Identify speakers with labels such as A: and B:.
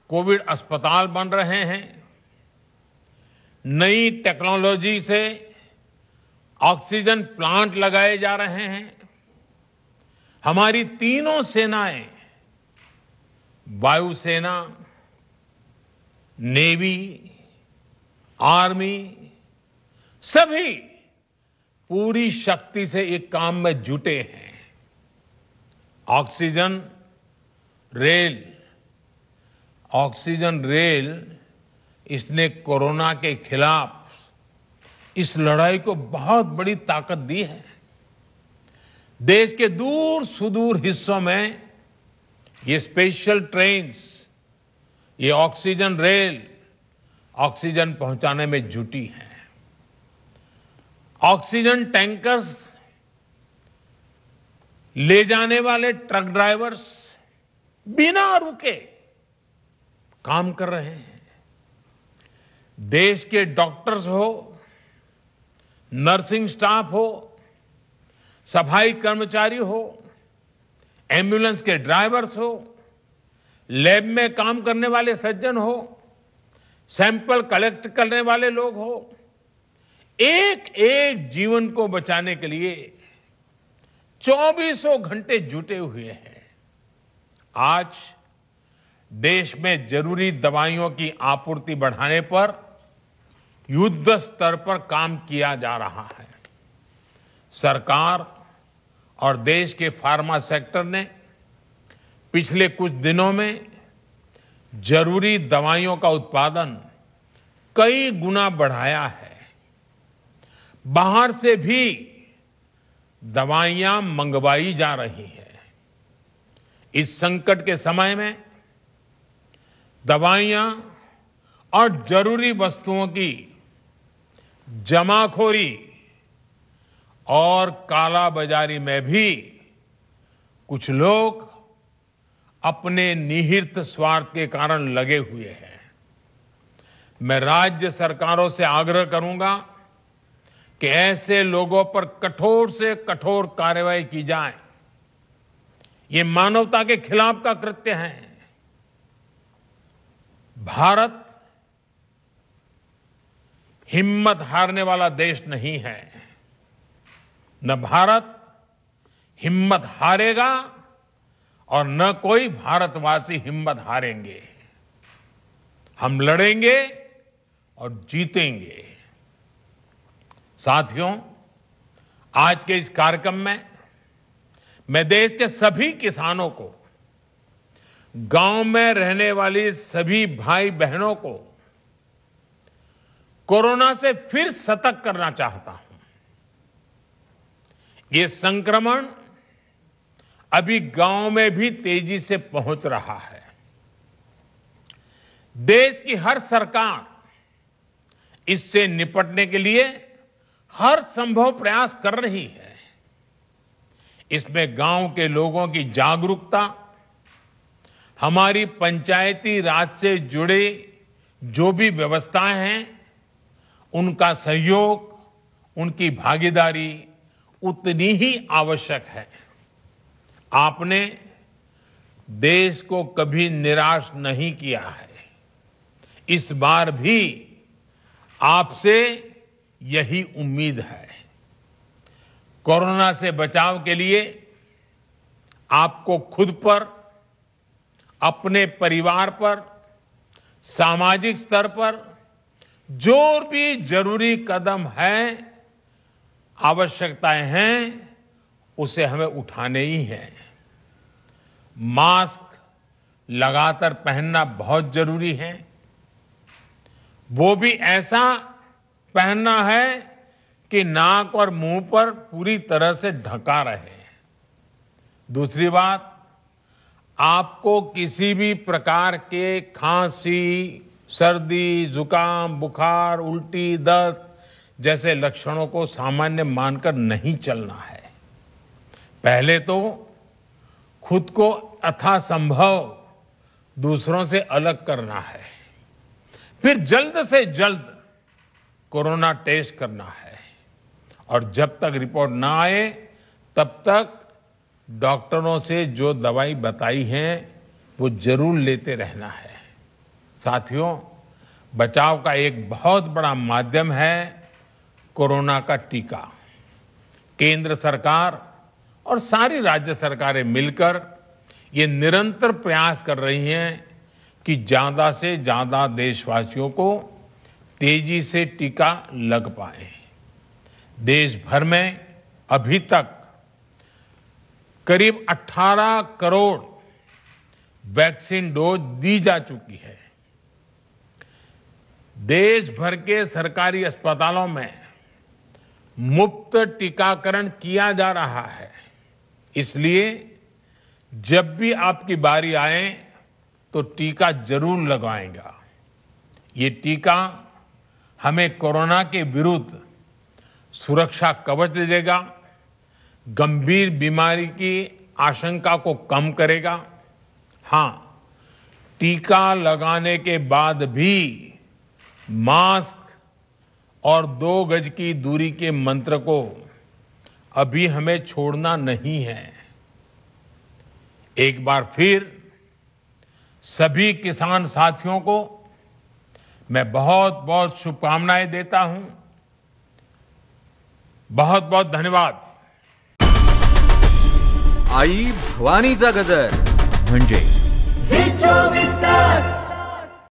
A: Covid अस्पताल बन रहे हैं। नई टेक्नोलॉजी से ऑक्सीजन प्लांट लगाए जा रहे हैं। हमारी तीनों सेनाएं, वायुसेना, नेवी, आर्मी, सभी पूरी शक्ति से एक काम में जुटे हैं। ऑक्सीजन रेल इसने कोरोना के खिलाफ इस लड़ाई को बहुत बड़ी ताकत दी है। देश के दूर सुदूर हिस्सों में ये स्पेशल ट्रेन्स, ये ऑक्सीजन रेल ऑक्सीजन पहुंचाने में जुटी हैं। ऑक्सीजन टैंकर्स ले जाने वाले ट्रक ड्राइवर्स बिना रुके काम कर रहे हैं। देश के डॉक्टर्स हो, नर्सिंग स्टाफ हो, सफाई कर्मचारी हो, एम्बुलेंस के ड्राइवर्स हो, लैब में काम करने वाले सज्जन हो, सैंपल कलेक्ट करने वाले लोग हो, एक एक जीवन को बचाने के लिए 24 घंटे जुटे हुए हैं। आज देश में जरूरी दवाइयों की आपूर्ति बढ़ाने पर युद्ध स्तर पर काम किया जा रहा है। सरकार और देश के फार्मा सेक्टर ने पिछले कुछ दिनों में जरूरी दवाइयों का उत्पादन कई गुना बढ़ाया है। बाहर से भी दवाइयां मंगवाई जा रही हैं। इस संकट के समय में दवाइयां और जरूरी वस्तुओं की जमाखोरी और कालाबाजारी में भी कुछ लोग अपने निहित स्वार्थ के कारण लगे हुए हैं। मैं राज्य सरकारों से आग्रह करूंगा कि ऐसे लोगों पर कठोर से कठोर कार्रवाई की जाए। ये मानवता के खिलाफ का कृत्य है। भारत हिम्मत हारने वाला देश नहीं है। न भारत हिम्मत हारेगा और न कोई भारतवासी हिम्मत हारेंगे। हम लड़ेंगे और जीतेंगे। साथियों, आज के इस कार्यक्रम में मैं देश के सभी किसानों को, गांव में रहने वाली सभी भाई बहनों को कोरोना से फिर सतर्क करना चाहता हूं। ये संक्रमण अभी गांव में भी तेजी से पहुंच रहा है। देश की हर सरकार इससे निपटने के लिए हर संभव प्रयास कर रही है। इसमें गांव के लोगों की जागरूकता, हमारी पंचायती राज से जुड़े जो भी व्यवस्थाएं हैं, उनका सहयोग, उनकी भागीदारी उतनी ही आवश्यक है। आपने देश को कभी निराश नहीं किया है। इस बार भी आपसे यही उम्मीद है। कोरोना से बचाव के लिए आपको खुद पर, अपने परिवार पर, सामाजिक स्तर पर जो भी जरूरी कदम है, आवश्यकताएं हैं, उसे हमें उठाने ही हैं। मास्क लगातार पहनना बहुत जरूरी है। वो भी ऐसा पहनना है कि नाक और मुंह पर पूरी तरह से ढका रहे। दूसरी बात, आपको किसी भी प्रकार के खांसी, सर्दी, जुकाम, बुखार, उल्टी, दस्त जैसे लक्षणों को सामान्य मानकर नहीं चलना है। पहले तो खुद को यथासंभव दूसरों से अलग करना है। फिर जल्द से जल्द कोरोना टेस्ट करना है और जब तक रिपोर्ट ना आए तब तक डॉक्टरों से जो दवाई बताई है वो जरूर लेते रहना है। साथियों, बचाव का एक बहुत बड़ा माध्यम है कोरोना का टीका। केंद्र सरकार और सारी राज्य सरकारें मिलकर ये निरंतर प्रयास कर रही हैं कि ज्यादा से ज्यादा देशवासियों को तेजी से टीका लग पाए। देश भर में अभी तक करीब 18 करोड़ वैक्सीन डोज दी जा चुकी है। देश भर के सरकारी अस्पतालों में मुफ्त टीकाकरण किया जा रहा है। इसलिए जब भी आपकी बारी आए तो टीका जरूर लगवाएंगा। ये टीका हमें कोरोना के विरुद्ध सुरक्षा कवच देगा, गंभीर बीमारी की आशंका को कम करेगा। हां, टीका लगाने के बाद भी मास्क और 2 गज की दूरी के मंत्र को अभी हमें छोड़ना नहीं है। एक बार फिर सभी किसान साथियों को मैं बहुत बहुत शुभकामनाएं देता हूं। बहुत बहुत धन्यवाद।
B: आई भवानीचा गजर म्हणजे
C: झी 24 तास